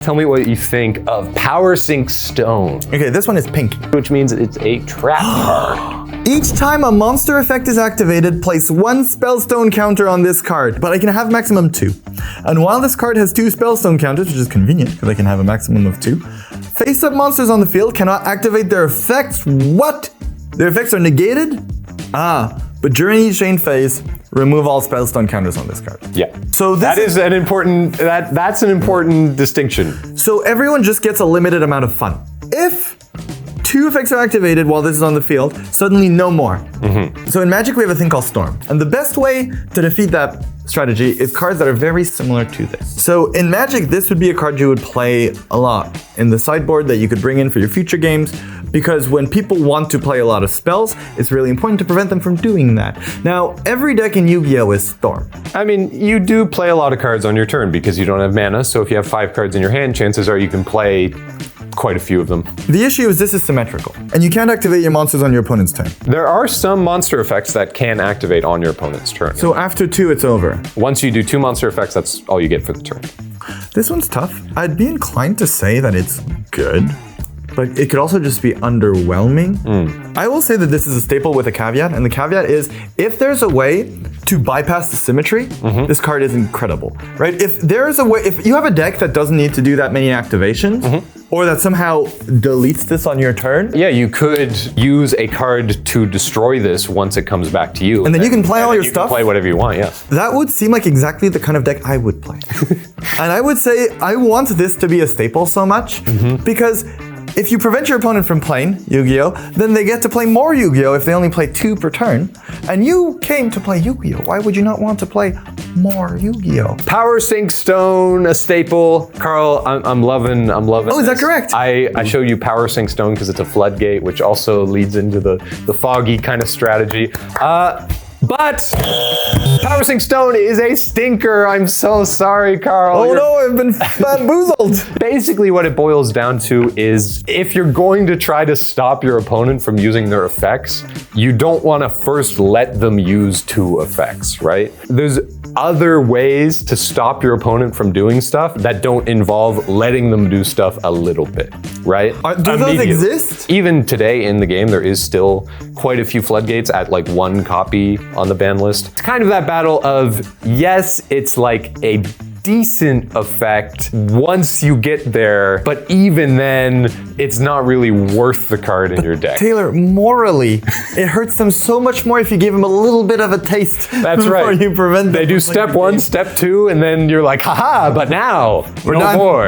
Tell me what you think of Power Sync Stone. Okay, this one is pink. Which means it's a trap card. Each time a monster effect is activated, place 1 spellstone counter on this card, but I can have maximum 2. And while this card has 2 spellstone counters, which is convenient because I can have a maximum of 2, face-up monsters on the field cannot activate their effects. What? Their effects are negated? But during each chain phase, remove all spellstone counters on this card. Yeah. So that is an important that's an important distinction. So everyone just gets a limited amount of fun. If 2 effects are activated while this is on the field, suddenly no more. So in Magic we have a thing called Storm. And the best way to defeat that strategy is cards that are very similar to this. So in Magic, this would be a card you would play a lot in the sideboard that you could bring in for your future games, because when people want to play a lot of spells, it's really important to prevent them from doing that. Now, every deck in Yu-Gi-Oh! Is Storm. I mean, you do play a lot of cards on your turn because you don't have mana, so if you have 5 cards in your hand, chances are you can play quite a few of them. The issue is this is symmetrical, and you can't activate your monsters on your opponent's turn. There are some monster effects that can activate on your opponent's turn. So after 2, it's over. Once you do 2 monster effects, that's all you get for the turn. This one's tough. I'd be inclined to say that it's good, but it could also just be underwhelming. I will say that this is a staple with a caveat, and the caveat is if there's a way to bypass the symmetry, this card is incredible, right? If there's a way, if you have a deck that doesn't need to do that many activations, or that somehow deletes this on your turn. Yeah, you could use a card to destroy this once it comes back to you. And then you can play all your you stuff. Can play whatever you want, yes. That would seem like exactly the kind of deck I would play. And I would say I want this to be a staple so much because if you prevent your opponent from playing Yu-Gi-Oh, then they get to play more Yu-Gi-Oh if they only play 2 per turn. And you came to play Yu-Gi-Oh. Why would you not want to play more Yu-Gi-Oh? Power Sync Stone, a staple. Carl, I'm loving Oh, is that correct? I show you Power Sync Stone because it's a floodgate, which also leads into the foggy kind of strategy. But Power Sync Stone is a stinker. I'm so sorry, Carl. Oh no, I've been bamboozled. Basically what it boils down to is if you're going to try to stop your opponent from using their effects, you don't want to first let them use 2 effects, right? There's other ways to stop your opponent from doing stuff that don't involve letting them do stuff a little bit, right? Do those exist? Even today in the game, there is still quite a few floodgates at like 1 copy on the ban list. It's kind of that battle of, yes, it's like a decent effect once you get there, but even then, it's not really worth the card in your deck. Taylor, morally, it hurts them so much more if you give them a little bit of a taste. That's right. Before you prevent them. They do step 1, step 2, and then you're like, haha, but now, no more.